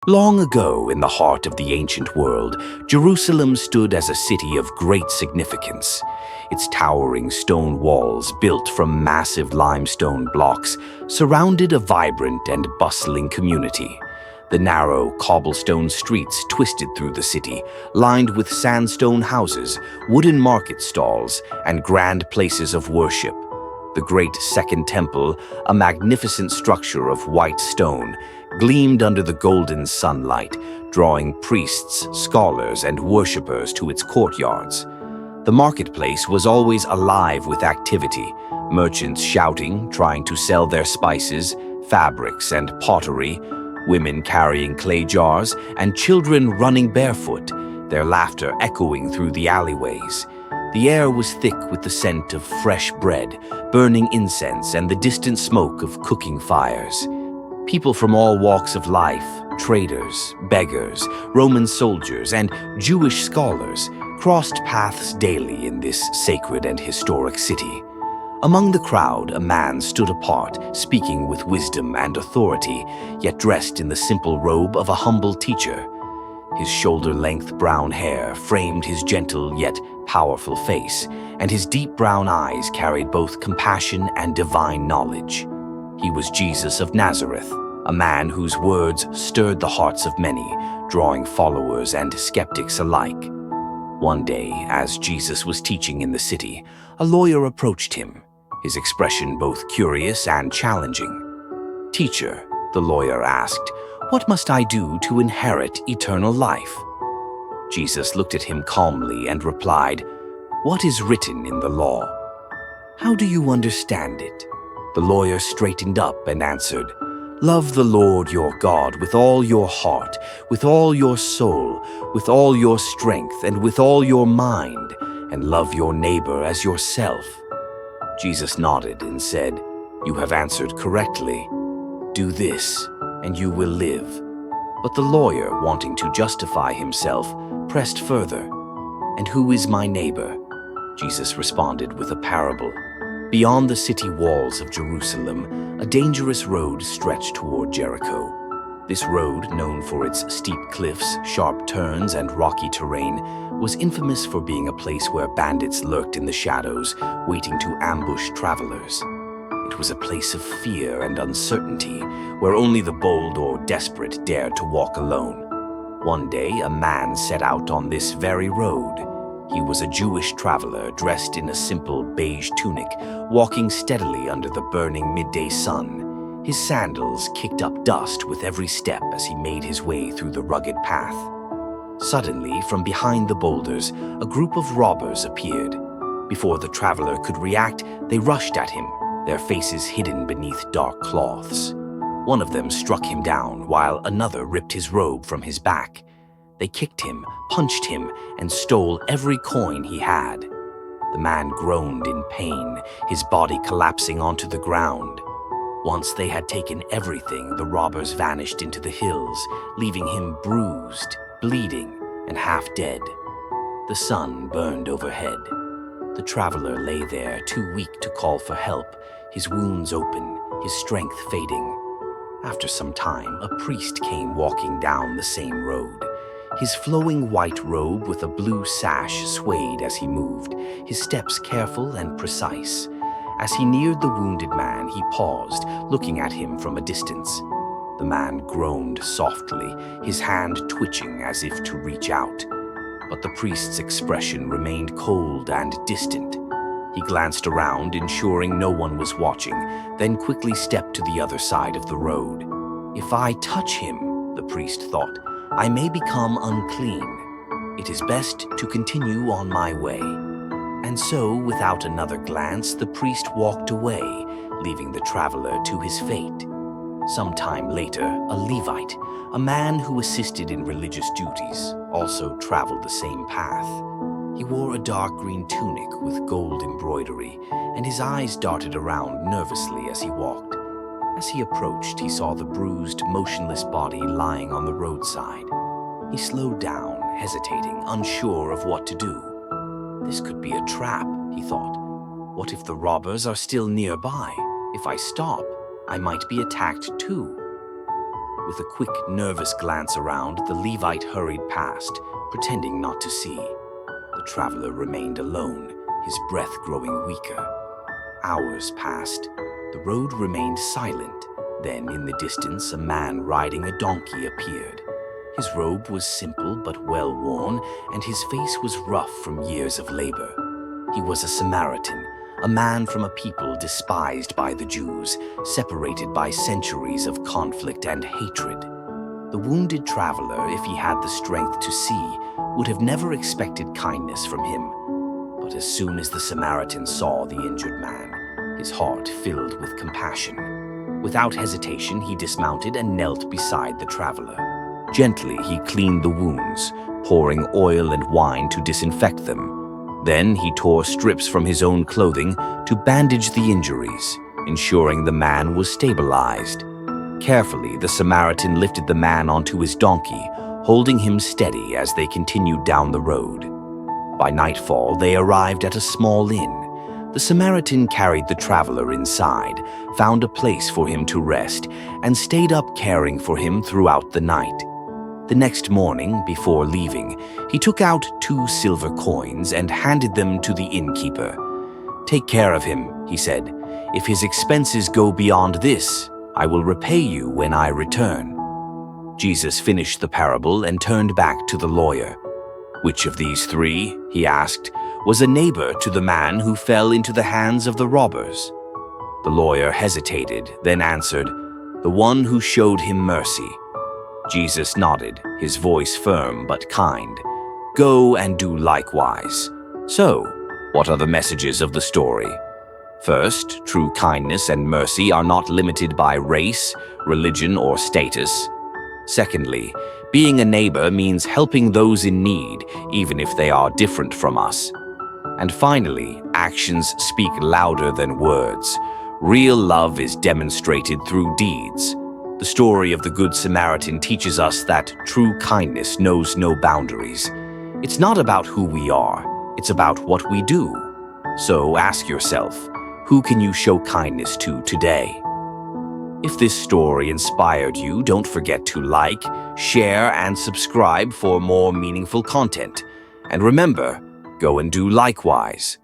Long ago, in the heart of the ancient world, Jerusalem stood as a city of great significance. Its towering stone walls, built from massive limestone blocks, surrounded a vibrant and bustling community. The narrow, cobblestone streets twisted through the city, lined with sandstone houses, wooden market stalls, and grand places of worship. The great Second Temple, a magnificent structure of white stone, gleamed under the golden sunlight, drawing priests, scholars, and worshippers to its courtyards. The marketplace was always alive with activity, merchants shouting, trying to sell their spices, fabrics, and pottery, women carrying clay jars, and children running barefoot, their laughter echoing through the alleyways. The air was thick with the scent of fresh bread, burning incense, and the distant smoke of cooking fires. People from all walks of life, traders, beggars, Roman soldiers, and Jewish scholars, crossed paths daily in this sacred and historic city. Among the crowd, a man stood apart, speaking with wisdom and authority, yet dressed in the simple robe of a humble teacher. His shoulder-length brown hair framed his gentle yet powerful face, and his deep brown eyes carried both compassion and divine knowledge. He was Jesus of Nazareth, a man whose words stirred the hearts of many, drawing followers and skeptics alike. One day, as Jesus was teaching in the city, a lawyer approached him, his expression both curious and challenging. "Teacher," the lawyer asked, "what must I do to inherit eternal life?" Jesus looked at him calmly and replied, "What is written in the law? How do you understand it?" The lawyer straightened up and answered, "Love the Lord your God with all your heart, with all your soul, with all your strength, and with all your mind, and love your neighbor as yourself." Jesus nodded and said, "You have answered correctly. Do this, and you will live." But the lawyer, wanting to justify himself, pressed further. "And who is my neighbor?" Jesus responded with a parable. Beyond the city walls of Jerusalem, a dangerous road stretched toward Jericho. This road, known for its steep cliffs, sharp turns, and rocky terrain, was infamous for being a place where bandits lurked in the shadows, waiting to ambush travelers. It was a place of fear and uncertainty, where only the bold or desperate dared to walk alone. One day, a man set out on this very road. He was a Jewish traveler dressed in a simple beige tunic, walking steadily under the burning midday sun. His sandals kicked up dust with every step as he made his way through the rugged path. Suddenly, from behind the boulders, a group of robbers appeared. Before the traveler could react, they rushed at him, their faces hidden beneath dark cloths. One of them struck him down, while another ripped his robe from his back. They kicked him, punched him, and stole every coin he had. The man groaned in pain, his body collapsing onto the ground. Once they had taken everything, the robbers vanished into the hills, leaving him bruised, bleeding, and half dead. The sun burned overhead. The traveler lay there, too weak to call for help, his wounds open, his strength fading. After some time, a priest came walking down the same road. His flowing white robe with a blue sash swayed as he moved, his steps careful and precise. As he neared the wounded man, he paused, looking at him from a distance. The man groaned softly, his hand twitching as if to reach out. But the priest's expression remained cold and distant. He glanced around, ensuring no one was watching, then quickly stepped to the other side of the road. "If I touch him," the priest thought, "I may become unclean. It is best to continue on my way." And so, without another glance, the priest walked away, leaving the traveler to his fate. Some time later, a Levite, a man who assisted in religious duties, also traveled the same path. He wore a dark green tunic with gold embroidery, and his eyes darted around nervously as he walked. As he approached, he saw the bruised, motionless body lying on the roadside. He slowed down, hesitating, unsure of what to do. This could be a trap, he thought. What if the robbers are still nearby? If I stop, I might be attacked too. With a quick, nervous glance around, the Levite hurried past, pretending not to see. The traveler remained alone, his breath growing weaker. Hours passed. The road remained silent. Then, in the distance, a man riding a donkey appeared. His robe was simple but well-worn, and his face was rough from years of labor. He was a Samaritan, a man from a people despised by the Jews, separated by centuries of conflict and hatred. The wounded traveler, if he had the strength to see, would have never expected kindness from him. But as soon as the Samaritan saw the injured man, his heart filled with compassion. Without hesitation, he dismounted and knelt beside the traveler. Gently, he cleaned the wounds, pouring oil and wine to disinfect them. Then he tore strips from his own clothing to bandage the injuries, ensuring the man was stabilized. Carefully, the Samaritan lifted the man onto his donkey, holding him steady as they continued down the road. By nightfall, they arrived at a small inn. The Samaritan carried the traveler inside, found a place for him to rest, and stayed up caring for him throughout the night. The next morning, before leaving, he took out 2 silver coins and handed them to the innkeeper. "Take care of him," he said. "If his expenses go beyond this, I will repay you when I return." Jesus finished the parable and turned back to the lawyer. "Which of these 3," he asked, "was a neighbor to the man who fell into the hands of the robbers?" The lawyer hesitated, then answered, "The one who showed him mercy." Jesus nodded, his voice firm but kind. "Go and do likewise." So, what are the messages of the story? First, true kindness and mercy are not limited by race, religion, or status. Secondly, being a neighbor means helping those in need, even if they are different from us. And finally, actions speak louder than words. Real love is demonstrated through deeds. The story of the Good Samaritan teaches us that true kindness knows no boundaries. It's not about who we are, it's about what we do. So ask yourself, who can you show kindness to today? If this story inspired you, don't forget to like, share, and subscribe for more meaningful content. And remember, go and do likewise.